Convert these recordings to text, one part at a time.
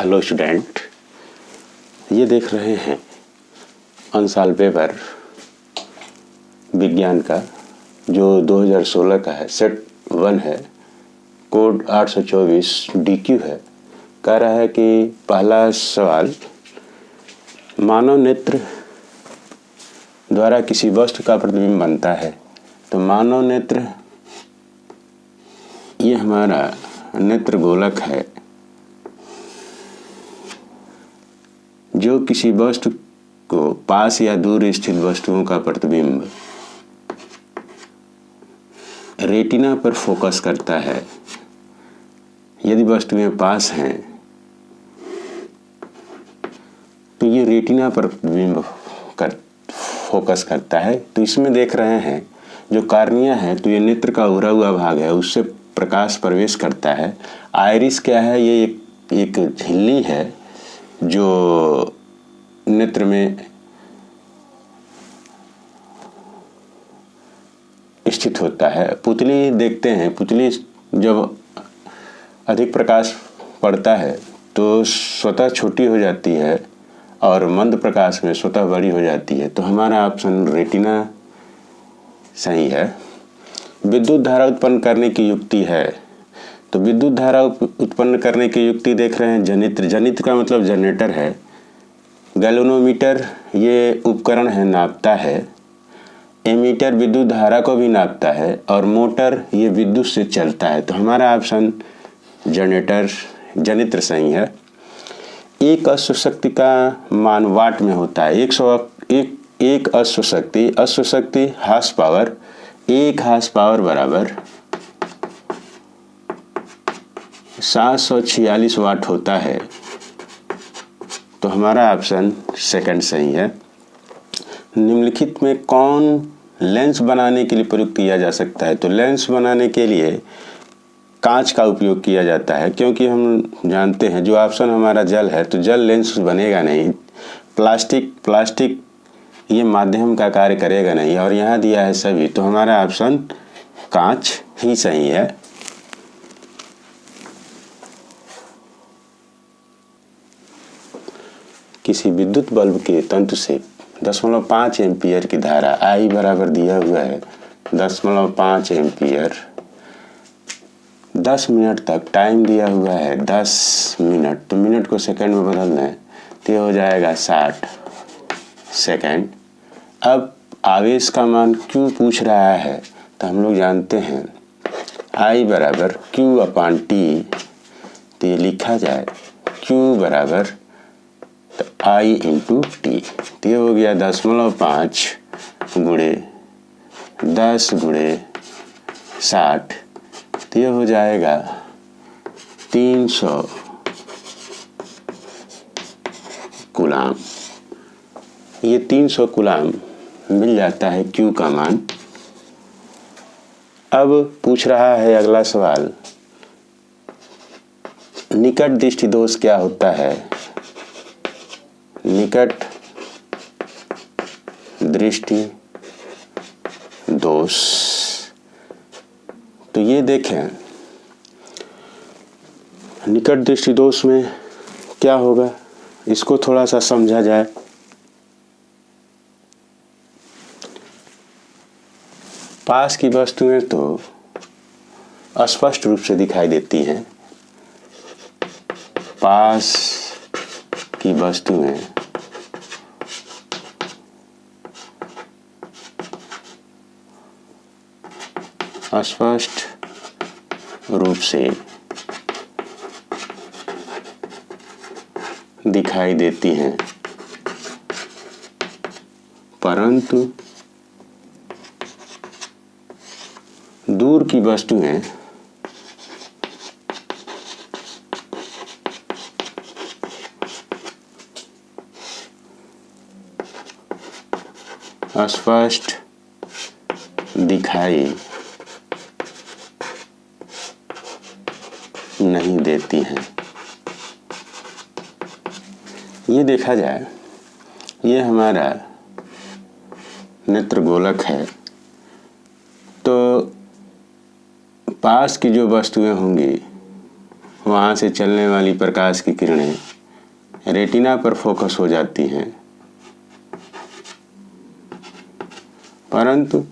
Hello student, ये देख रहे हैं अनसॉल्वेबल विज्ञान का जो 2016 का है, सेट 1 है, कोड 824 DQ है। कह रहा है कि पहला सवाल, मानव नेत्र द्वारा किसी वस्तु का प्रतिबिंब बनता है। तो मानव नेत्र, ये हमारा नेत्र गोलक है जो किसी वस्तु को पास या दूर स्थित वस्तुओं का प्रतिबिंब रेटिना पर फोकस करता है। यदि वस्तुएं पास हैं तो ये रेटिना पर प्रतिबिंब फोकस करता है। तो इसमें देख रहे हैं जो कार्निया है, तो ये नेत्र का उभरा हुआ भाग है, उससे प्रकाश प्रवेश करता है। आइरिस क्या है? ये एक झिल्ली है जो नेत्र में स्थित होता है। पुतली देखते हैं, पुतली जब अधिक प्रकाश पड़ता है तो स्वतः छोटी हो जाती है और मंद प्रकाश में स्वतः बड़ी हो जाती है। तो हमारा ऑप्शन रेटिना सही है। विद्युत धारा उत्पन्न करने की युक्ति है। तो विद्युत धारा उत्पन्न करने की युक्ति देख रहे हैं जनित्र। जनित्र का मतलब जनरेटर है। गैल्वेनोमीटर ये उपकरण है, नापता है। एमीटर विद्युत धारा को भी नापता है और मोटर ये विद्युत से चलता है। तो हमारा ऑप्शन जनरेटर जनित्र सही है। एक अश्व शक्ति का मान वाट में होता है। एक अश्व शक्ति हार्स पावर, 1 हार्स पावर बराबर 746 वाट होता है। तो हमारा ऑप्शन सेकंड सही है। निम्नलिखित में कौन लेंस बनाने के लिए प्रयुक्त किया जा सकता है? तो लेंस बनाने के लिए कांच का उपयोग किया जाता है, क्योंकि हम जानते हैं जो ऑप्शन हमारा जल है, तो जल लेंस बनेगा नहीं। प्लास्टिक ये माध्यम का कार्य करेगा नहीं, और यहाँ दिया है सभी। तो हमारा ऑप्शन कांच ही सही है। किसी विद्युत बल्ब के तंतु से 0.5 एम्पियर की धारा I बराबर दिया हुआ है 0.5 एम्पियर, 10 मिनट तक टाइम दिया हुआ है 10 मिनट। तो मिनट को सेकंड में बदल दें तो ये हो जाएगा 60 सेकंड। अब आवेश का मान Q पूछ रहा है, तो हम लोग जानते हैं I बराबर Q/T। तो ये लिखा जाए Q बराबर तो I × T। तो ये हो गया 0.5 गुणे 10 गुणे 60। तो ये हो जाएगा 300 कूलाम। ये 300 कूलाम मिल जाता है Q का मान। अब पूछ रहा है अगला सवाल, निकट दृष्टि दोष क्या होता है? निकट दृष्टि दोष, तो ये देखें निकट दृष्टि दोष में क्या होगा, इसको थोड़ा सा समझा जाए। पास की वस्तुएं तो स्पष्ट रूप से दिखाई देती हैं। पास की वस्तुएं स्पष्ट रूप से दिखाई देती हैं, परंतु दूर की वस्तुएं स्पष्ट दिखाई नहीं देती हैं। ये देखा जाए, ये हमारा नेत्र गोलक है। तो पास की जो वस्तुएं होंगी वहाँ से चलने वाली प्रकाश की किरणें रेटिना पर फोकस हो जाती हैं, परंतु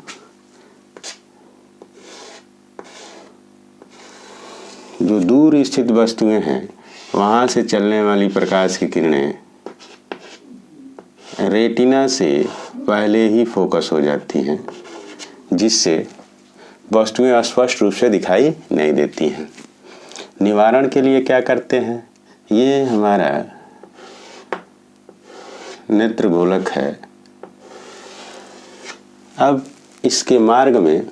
जो दूर स्थित वस्तुएं हैं वहाँ से चलने वाली प्रकाश की किरणें रेटिना से पहले ही फोकस हो जाती हैं, जिससे वस्तुएं स्पष्ट रूप से दिखाई नहीं देती हैं। निवारण के लिए क्या करते हैं, ये हमारा नेत्र गोलक है। अब इसके मार्ग में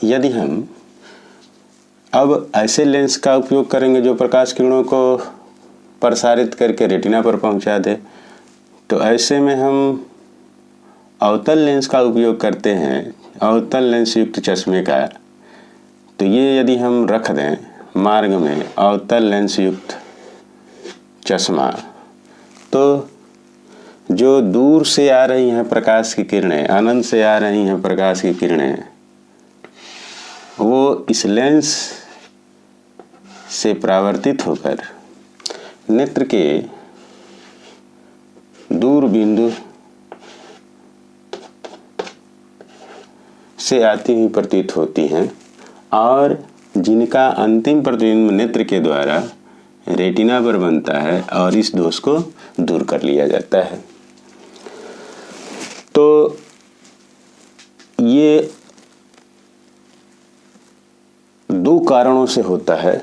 यदि हम अब ऐसे लेंस का उपयोग करेंगे जो प्रकाश किरणों को प्रसारित करके रेटिना पर पहुंचा दे, तो ऐसे में हम अवतल लेंस का उपयोग करते हैं, अवतल लेंस युक्त चश्मे का। तो ये यदि हम रख दें मार्ग में अवतल लेंस युक्त चश्मा, तो जो दूर से आ रही हैं प्रकाश की किरणें, अनंत से आ रही हैं प्रकाश की किरणें, वो इस लेंस से परावर्तित होकर नेत्र के दूर बिंदु से आती हुई प्रतीत होती हैं और जिनका अंतिम प्रतिबिंब नेत्र के द्वारा रेटिना पर बनता है और इस दोष को दूर कर लिया जाता है। तो ये दो कारणों से होता है।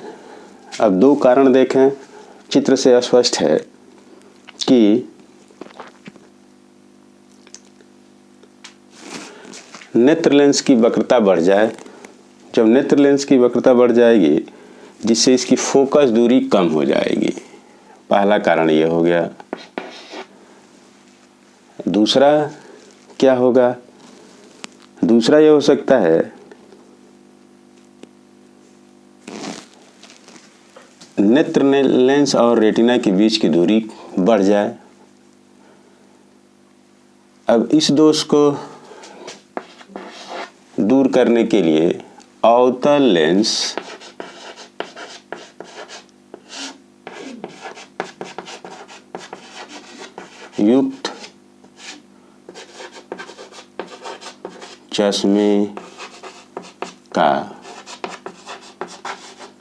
अब दो कारण देखें, चित्र से स्पष्ट है कि नेत्र लेंस की वक्रता बढ़ जाए। जब नेत्र लेंस की वक्रता बढ़ जाएगी जिससे इसकी फोकस दूरी कम हो जाएगी, पहला कारण ये हो गया। दूसरा क्या होगा, दूसरा ये हो सकता है नेत्र लेंस और रेटिना के बीच की दूरी बढ़ जाए। अब इस दोष को दूर करने के लिए अवतल लेंस युक्त चश्मे का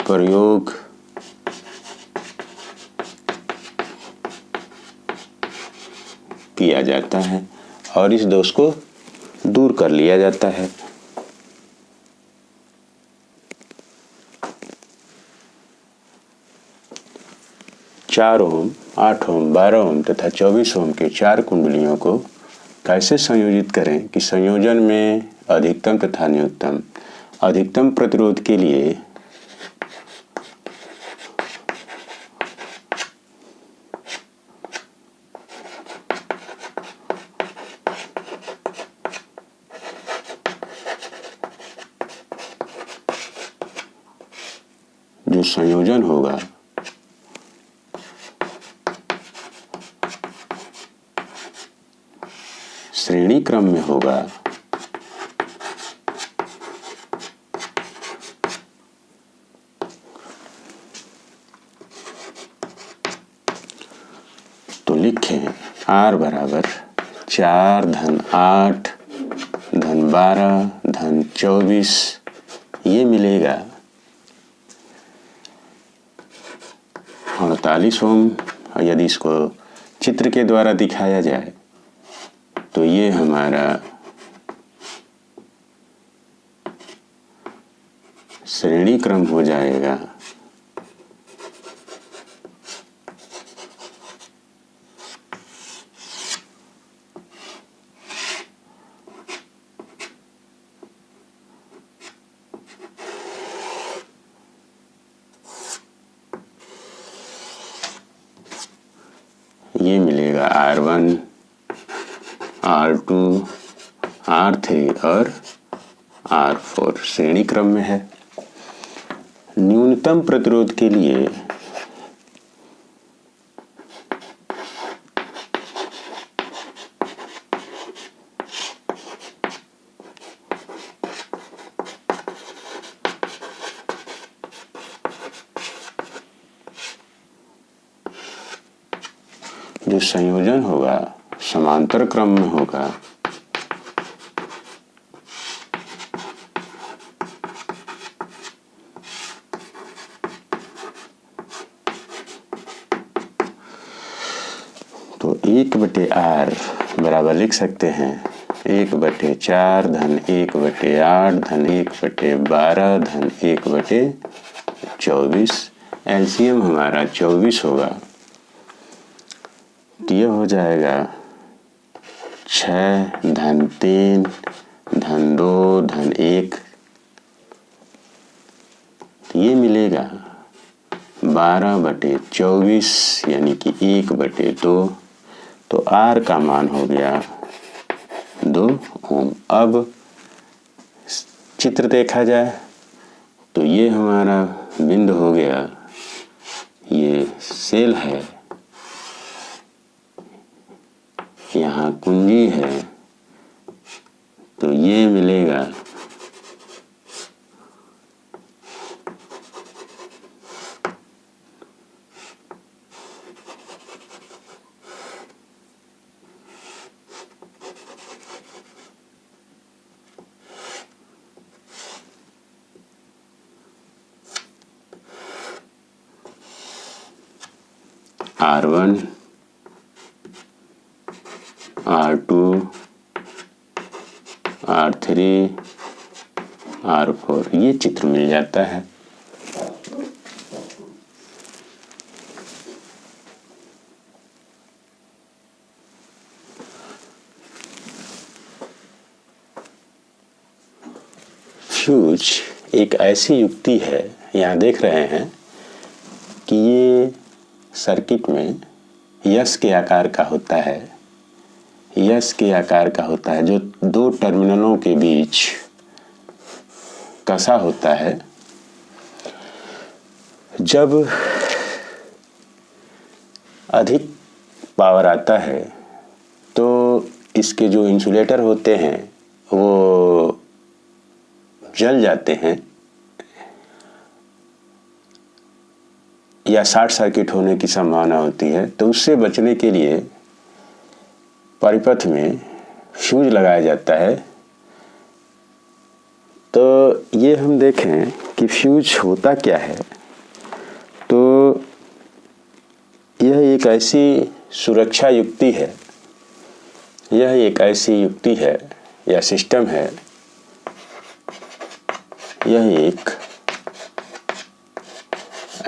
प्रयोग किया जाता है और इस दोष को दूर कर लिया जाता है। चार ओम, 8 ओम, 12 ओम तथा 24 ओम के 4 कुंडलियों को कैसे संयोजित करें कि संयोजन में अधिकतम तथा न्यूनतम, अधिकतम प्रतिरोध के लिए जो संयोजन होगा श्रेणी क्रम में होगा। तो लिखें R बराबर 4 धन 8 धन 12 धन 24, ये मिलेगा 48 ओम। यदि इसको चित्र के द्वारा दिखाया जाए तो ये हमारा श्रेणी क्रम हो जाएगा। ये मिलेगा R1, R2, R3 और R4 श्रेणी क्रम में है। न्यूनतम प्रतिरोध के लिए जो संयोजन होगा समांतर क्रम में होगा, तो 1/r बराबर लिख सकते हैं 1/4 धन 1/8 धन 1/12 धन 1/24। एलसीएम हमारा 24 होगा, तो यह हो जाएगा 6 धन 3 धन 2 धन 1, तो ये मिलेगा 12/24 यानी कि 1/2। तो R का मान हो गया 2 ओम। अब चित्र देखा जाए तो ये हमारा बिंदु हो गया, ये सेल है, यहाँ कुंजी है, तो ये मिलेगा R1 R2 R3 R4, ये चित्र मिल जाता है। फ्यूज एक ऐसी युक्ति है, यहाँ देख रहे हैं कि ये सर्किट में यस के आकार का होता है, यस के आकार का होता है, जो 2 टर्मिनलों के बीच कसा होता है। जब अधिक पावर आता है तो इसके जो इंसुलेटर होते हैं वो जल जाते हैं या शॉर्ट सर्किट होने की संभावना होती है, तो उससे बचने के लिए परिपथ में फ्यूज लगाया जाता है। तो ये हम देखें कि फ्यूज होता क्या है, तो यह एक ऐसी सुरक्षा युक्ति है, यह एक ऐसी युक्ति है या सिस्टम है, यह एक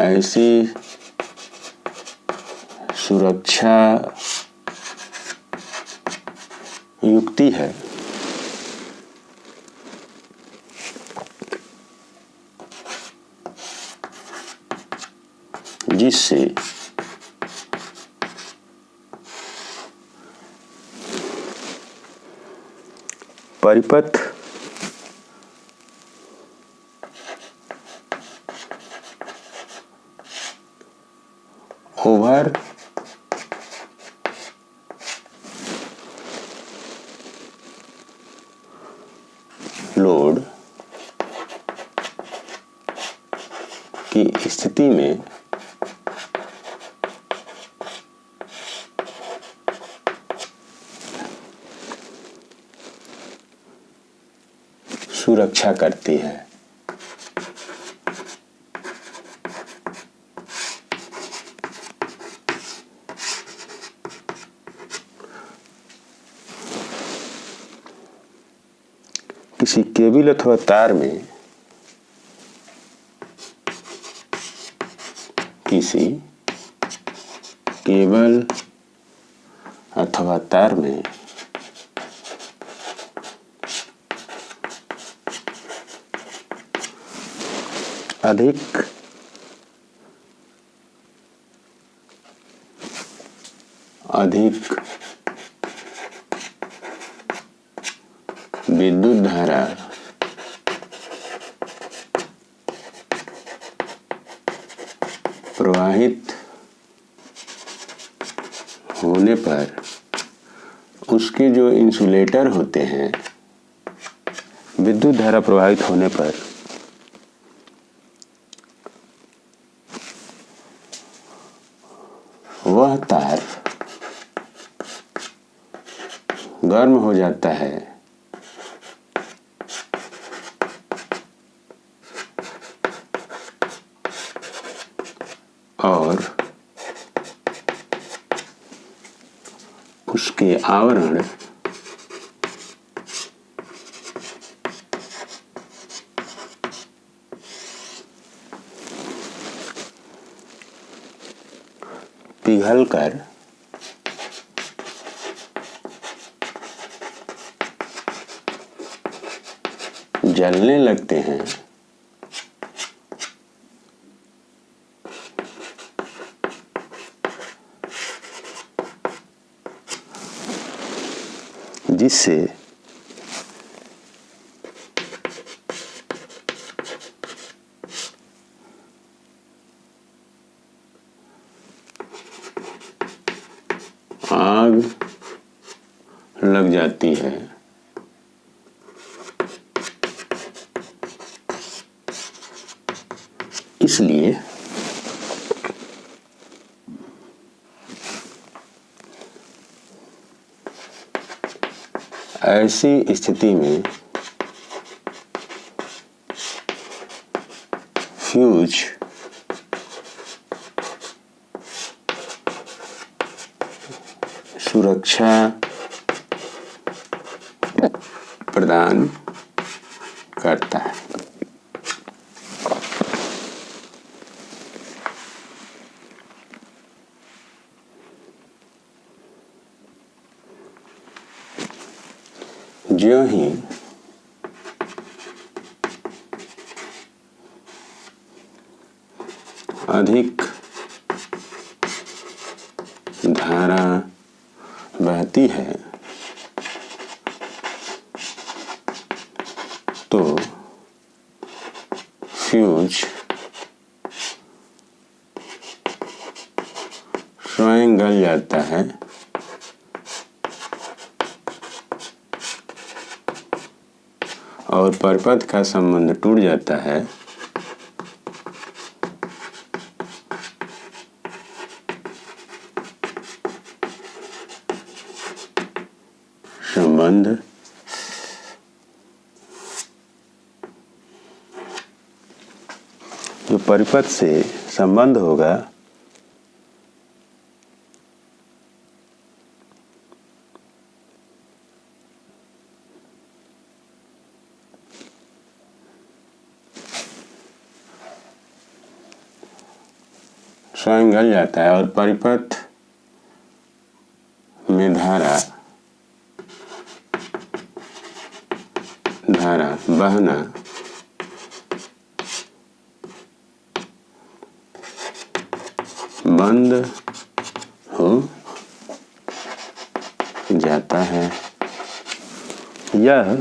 ऐसी सुरक्षा युक्ति है जिससे परिपथ ओवर लोड की स्थिति में सुरक्षा करती है। किसी केबल अथवा तार में किसी केबल अथवा तार में अधिक विद्युत धारा प्रवाहित होने पर उसके जो इंसुलेटर होते हैं, विद्युत धारा प्रवाहित होने पर वह तार गर्म हो जाता है और उसके आवरण पिघलकर जलने लगते हैं, जिससे आग लग जाती है। इसलिए ऐसी स्थिति में फ्यूज सुरक्षा प्रदान करता है। ज्यों ही अधिक धारा बहती है तो फ्यूज स्वयं गल जाता है और परिपथ का संबंध टूट जाता है। संबंध जो परिपथ से संबंध होगा स्वयं गल जाता है और परिपथ में धारा बहना बंद हो जाता है। यह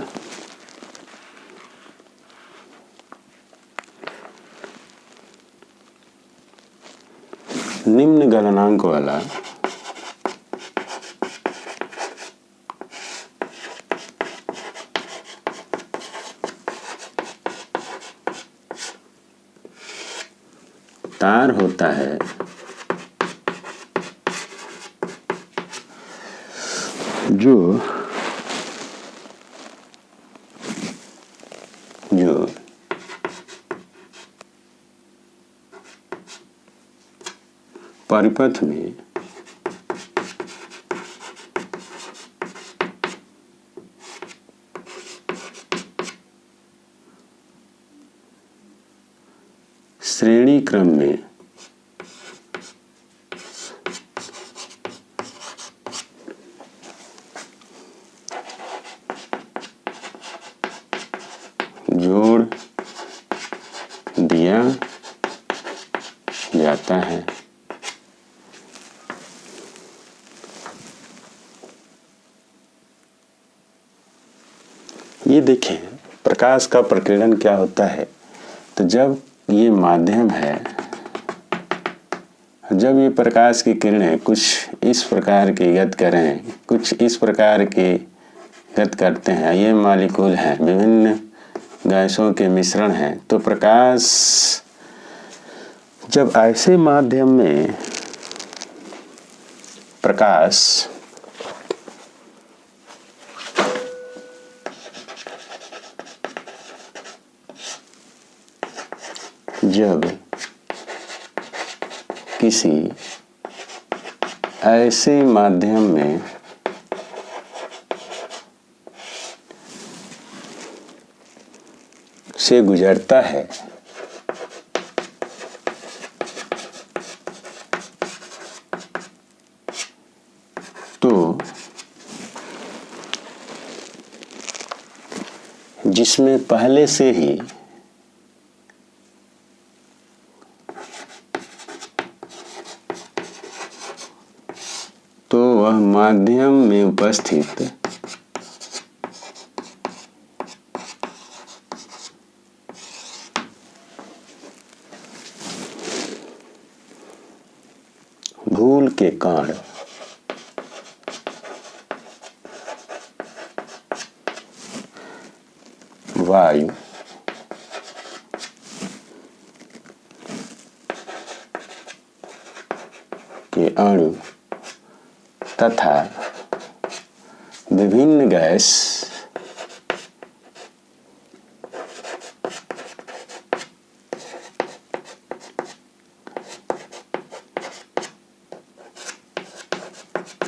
निम्न गलनांक वाला तार होता है जो परिपथ में श्रेणी क्रम में जोड़ दिया जाता है। ये देखें प्रकाश का प्रकीर्णन क्या होता है। तो जब ये माध्यम है, जब ये प्रकाश की किरणें कुछ इस प्रकार की गति करें, कुछ इस प्रकार की गति करते हैं, ये मॉलिक्यूल हैं, विभिन्न गैसों के मिश्रण हैं, तो प्रकाश जब ऐसे माध्यम में प्रकाश जब किसी ऐसे माध्यम में से गुजरता है तो जिसमें पहले से ही तो वह माध्यम में उपस्थित धूल के कण वायु के अणु तथा विभिन्न गैस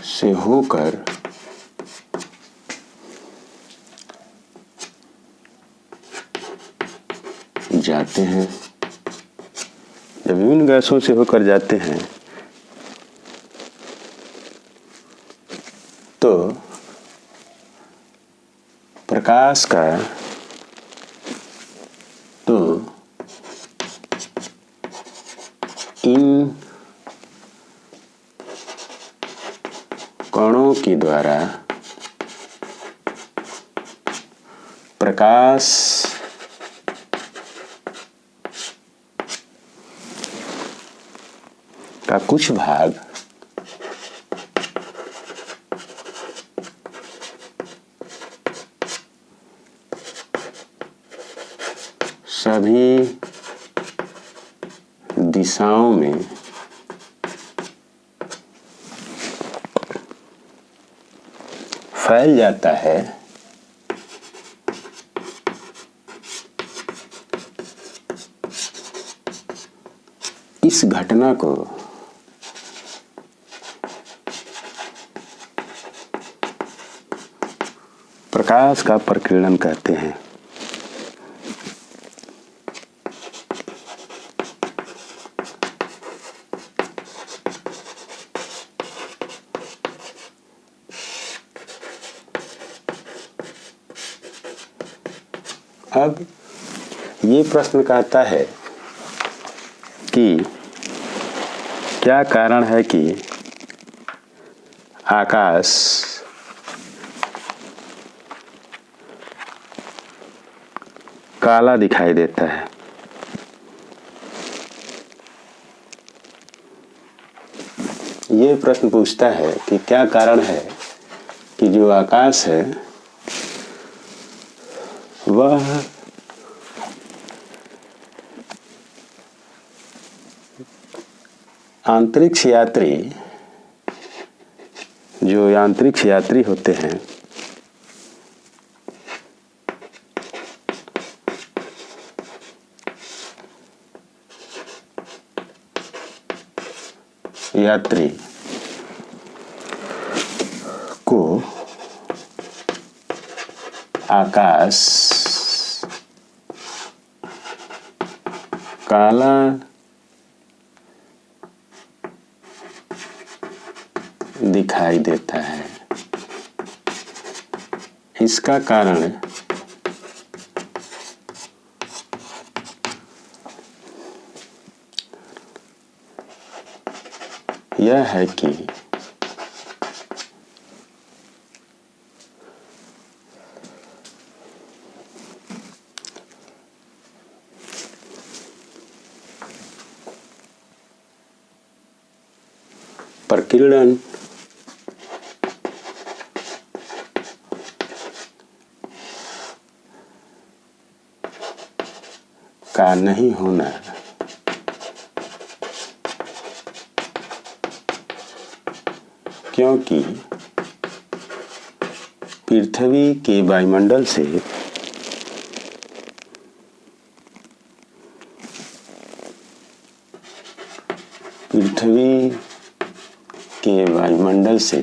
से होकर जाते हैं। जब विभिन्न गैसों से होकर जाते हैं तो प्रकाश का तो इन कणों के द्वारा प्रकाश का कुछ भाग सभी दिशाओं में फैल जाता है इस घटना को प्रकाश का प्रकीर्णन कहते हैं। अब ये प्रश्न कहता है कि क्या कारण है कि आकाश काला दिखाई देता है। ये प्रश्न पूछता है कि क्या कारण है कि जो आकाश है वह अंतरिक्ष यात्री जो अंतरिक्ष यात्री होते हैं यात्री को आकाश काला दिखाई देता है। इसका कारण यह है कि प्रकीर्णन का नहीं होना क्योंकि पृथ्वी के वायुमंडल से पृथ्वी के वायुमंडल से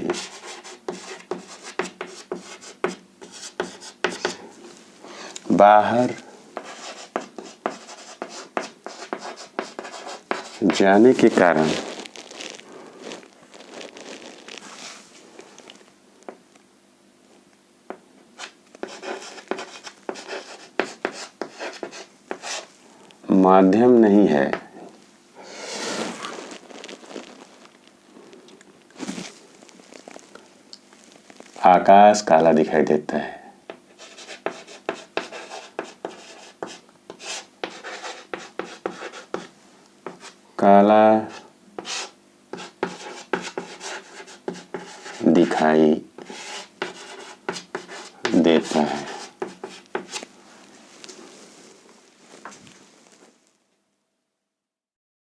बाहर जाने के कारण माध्यम नहीं है, आकाश काला दिखाई देता है। काला दिखाई